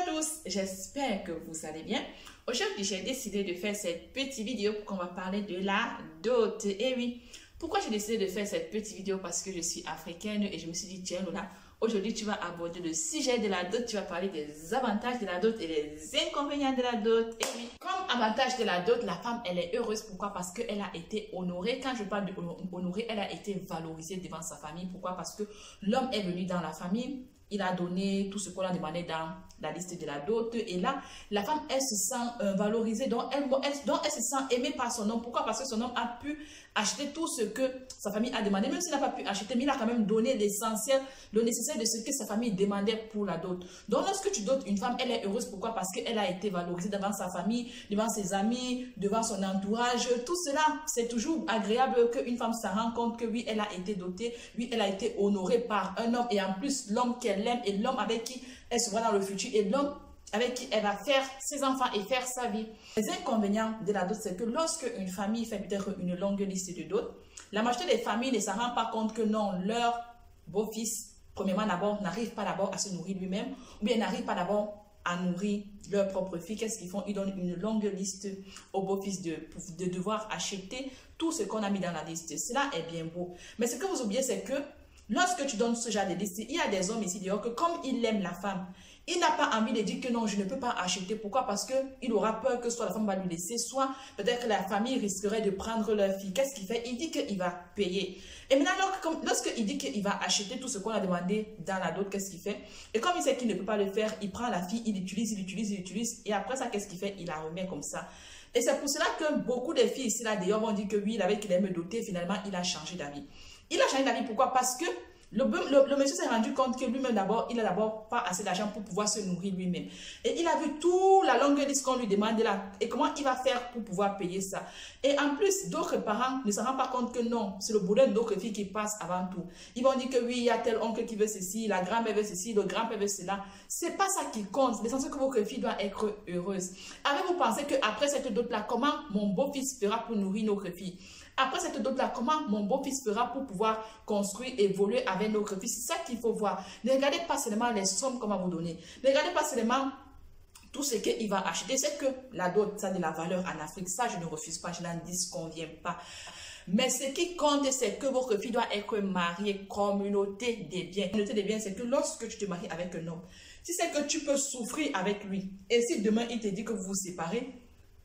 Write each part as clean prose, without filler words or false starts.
tous, j'espère que vous allez bien. Aujourd'hui, j'ai décidé de faire cette petite vidéo pour qu'on va parler de la dot. Et oui, pourquoi j'ai décidé de faire cette petite vidéo? Parce que je suis africaine et je me suis dit, tiens Lola, aujourd'hui tu vas aborder le sujet de la dot, tu vas parler des avantages de la dot et des inconvénients de la dot. Et oui, comme avantage de la dot, la femme, elle est heureuse. Pourquoi? Parce qu'elle a été honorée. Quand je parle de honorée, elle a été valorisée devant sa famille. Pourquoi? Parce que l'homme est venu dans la famille. Il a donné tout ce qu'on a demandé dans la liste de la dot. Et là, la femme, elle se sent valorisée. Donc elle se sent aimée par son homme. Pourquoi? Parce que son homme a pu acheter tout ce que sa famille a demandé. Même s'il n'a pas pu acheter, mais il a quand même donné l'essentiel, le nécessaire de ce que sa famille demandait pour la dot. Donc lorsque tu dotes une femme, elle est heureuse. Pourquoi? Parce qu'elle a été valorisée devant sa famille, devant ses amis, devant son entourage. Tout cela, c'est toujours agréable qu'une femme se rende compte que oui, elle a été dotée. Oui, elle a été honorée par un homme. Et en plus, l'homme qu'elle aime et l'homme avec qui elle se voit dans le futur et l'homme avec qui elle va faire ses enfants et faire sa vie. Les inconvénients de la dot, c'est que lorsque une famille fait peut-être une longue liste de dot, la majorité des familles ne s'en rend pas compte que non, leur beau-fils, premièrement d'abord, n'arrive pas d'abord à se nourrir lui-même, ou bien n'arrive pas d'abord à nourrir leur propre fille. Qu'est-ce qu'ils font? Ils donnent une longue liste au beau-fils de devoir acheter tout ce qu'on a mis dans la liste. Cela est bien beau. Mais ce que vous oubliez, c'est que lorsque tu donnes ce genre de liste, il y a des hommes ici dehors que comme il aime la femme, il n'a pas envie de dire que non, je ne peux pas acheter. Pourquoi? Parce qu'il aura peur que soit la femme va lui laisser, soit peut-être que la famille risquerait de prendre leur fille. Qu'est-ce qu'il fait? Il dit qu'il va payer. Et maintenant, lorsqu'il dit qu'il va acheter tout ce qu'on a demandé dans la dot, qu'est-ce qu'il fait? Et comme il sait qu'il ne peut pas le faire, il prend la fille, il l'utilise. Et après ça, qu'est-ce qu'il fait? Il la remet comme ça. Et c'est pour cela que beaucoup de filles ici là d'ailleurs vont dire que oui, il avait qu'il aime doter, finalement, il a changé d'avis. Il a changé d'avis, pourquoi? Parce que le monsieur s'est rendu compte que lui-même d'abord, il n'a d'abord pas assez d'argent pour pouvoir se nourrir lui-même. Et il a vu toute la longue liste qu'on lui demandait là. Et comment il va faire pour pouvoir payer ça? Et en plus, d'autres parents ne se rendent pas compte que non, c'est le bonheur d'autres filles qui passe avant tout. Ils vont dire que oui, il y a tel oncle qui veut ceci, la grand-mère veut ceci, le grand-père veut cela. C'est pas ça qui compte. L'essentiel que votre fille doit être heureuse. Avez-vous pensé qu'après cette dot-là, comment mon beau-fils fera pour nourrir notre fille? Après cette dot-là, comment mon beau-fils fera pour pouvoir construire, évoluer avec notre fils? C'est ça qu'il faut voir. Ne regardez pas seulement les sommes qu'on va vous donner. Ne regardez pas seulement tout ce qu'il va acheter. C'est que la dot, ça a de la valeur en Afrique. Ça, je ne refuse pas, je n'en disconviens pas. Mais ce qui compte, c'est que votre fille doit être mariée, communauté des biens. Communauté des biens, c'est que lorsque tu te maries avec un homme, si c'est que tu peux souffrir avec lui, et si demain il te dit que vous vous séparez,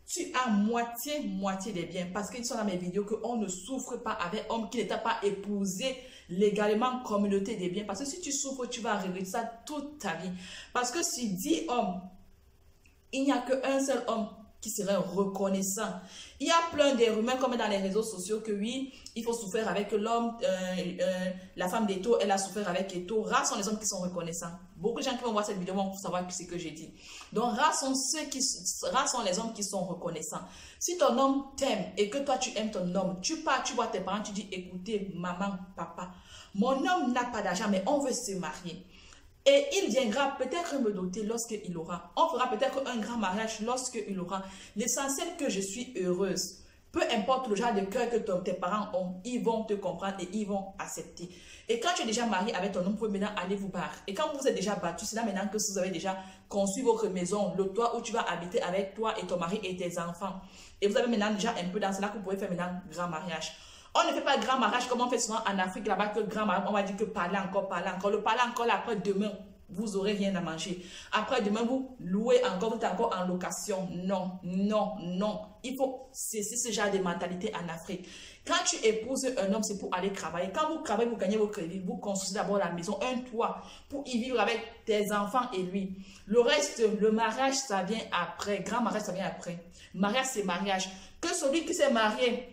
tu as moitié des biens. Parce qu'ils sont dans mes vidéos qu'on ne souffre pas avec homme qui n'était pas épousé légalement communauté des biens. Parce que si tu souffres, tu vas regretter ça toute ta vie. Parce que si 10 hommes, il n'y a qu'un seul homme qui serait reconnaissant. Il y a plein de rumeurs comme dans les réseaux sociaux que oui, il faut souffrir avec l'homme, la femme d'Eto, elle a souffert avec Eto. Rares sont les hommes qui sont reconnaissants. Beaucoup de gens qui vont voir cette vidéo vont savoir ce que j'ai dit. Donc rares sont les hommes qui sont reconnaissants. Si ton homme t'aime et que toi tu aimes ton homme, tu pars, tu vois tes parents, tu dis écoutez maman, papa, mon homme n'a pas d'argent mais on veut se marier. Et il viendra peut-être me doter lorsqu'il aura. On fera peut-être un grand mariage lorsqu'il aura. L'essentiel que je suis heureuse. Peu importe le genre de cœur que tes parents ont, ils vont te comprendre et ils vont accepter. Et quand tu es déjà marié avec ton homme, vous pouvez maintenant aller vous battre. Et quand vous êtes déjà battu, c'est là maintenant que vous avez déjà conçu votre maison, le toit où tu vas habiter avec toi et ton mari et tes enfants. Et vous avez maintenant déjà un peu dans cela que vous pouvez faire maintenant grand mariage. On ne fait pas grand mariage comme on fait souvent en Afrique là-bas, que grand mariage, on va dire que parler encore. Le parler encore, là, après demain, vous n'aurez rien à manger. Après demain, vous louez encore, vous êtes encore en location. Non, non, non. Il faut cesser ce genre de mentalité en Afrique. Quand tu épouses un homme, c'est pour aller travailler. Quand vous travaillez, vous gagnez vos crédits, vous construisez d'abord la maison, un toit, pour y vivre avec tes enfants et lui. Le reste, le mariage, ça vient après. Grand mariage, ça vient après. Mariage, c'est mariage. Que celui qui s'est marié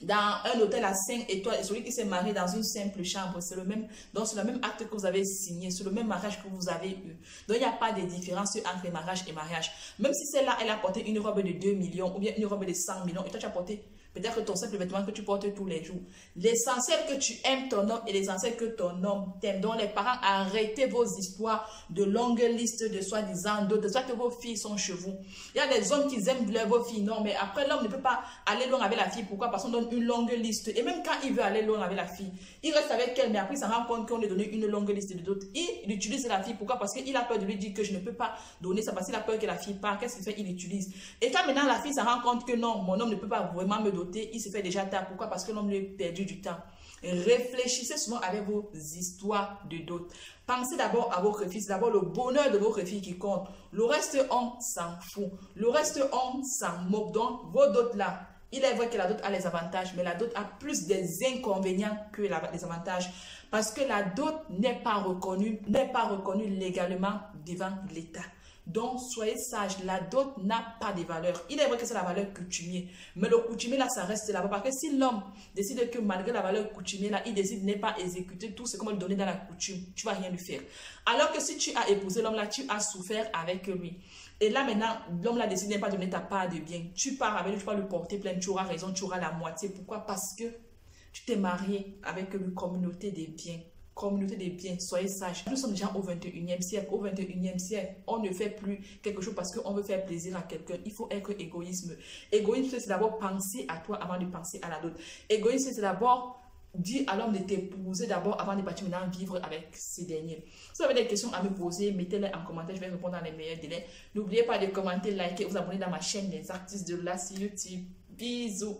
dans un hôtel à 5 étoiles et celui qui s'est marié dans une simple chambre, c'est le même, donc c'est le même acte que vous avez signé, c'est le même mariage que vous avez eu. Donc il n'y a pas de différence entre mariage et mariage. Même si celle-là, elle a porté une robe de 2 millions ou bien une robe de 100 millions et toi tu as porté Peut-être que ton simple vêtement que tu portes tous les jours. L'essentiel que tu aimes ton homme et l'essentiel que ton homme t'aime. Donc les parents, arrêtez vos histoires de longues listes de soi-disant d'autres. De soit que vos filles sont chez vous. Il y a des hommes qui aiment vos filles. Non, mais après l'homme ne peut pas aller loin avec la fille. Pourquoi? Parce qu'on donne une longue liste. Et même quand il veut aller loin avec la fille, il reste avec elle. Mais après il se rend compte qu'on lui a donné une longue liste de d'autres. Il utilise la fille. Pourquoi? Parce qu'il a peur de lui dire que je ne peux pas donner ça. Parce qu'il a peur que la fille part. Qu'est-ce qu'il fait? Il utilise. Et quand maintenant la fille se rend compte que non, mon homme ne peut pas vraiment me doter, il se fait déjà tard. Pourquoi? Parce que l'homme lui a perdu du temps. Réfléchissez souvent avec vos histoires de dot. Pensez d'abord à votre fils, d'abord le bonheur de votre fille qui compte. Le reste, on s'en fout. Le reste, on s'en moque. Donc, vos dots là, il est vrai que la dot a les avantages, mais la dot a plus des inconvénients que les avantages. Parce que la dot n'est pas reconnue légalement devant l'État. Donc, soyez sages, la dot n'a pas de valeur. Il est vrai que c'est la valeur coutumier, mais le coutumier là, ça reste là-bas. Parce que si l'homme décide que malgré la valeur coutumier là, il décide de ne pas exécuter tout ce qu'on va lui donner dans la coutume, tu ne vas rien lui faire. Alors que si tu as épousé l'homme là, tu as souffert avec lui. Et là maintenant, l'homme là décide de ne pas donner ta part de bien. Tu pars avec lui, tu vas lui porter plainte, tu auras raison, tu auras la moitié. Pourquoi? Parce que tu t'es marié avec une communauté des biens. Communauté des biens, soyez sages. Nous sommes déjà au 21e siècle. Au 21e siècle, on ne fait plus quelque chose parce qu'on veut faire plaisir à quelqu'un. Il faut être égoïsme. Égoïsme, c'est d'abord penser à toi avant de penser à la d'autre. Égoïsme, c'est d'abord dire à l'homme de t'épouser d'abord avant de partir maintenant vivre avec ces derniers. Si vous avez des questions à me poser, mettez-les en commentaire. Je vais répondre dans les meilleurs délais. N'oubliez pas de commenter, liker, vous abonner dans ma chaîne Les Artistes de l'Asie YouTube. Bisous.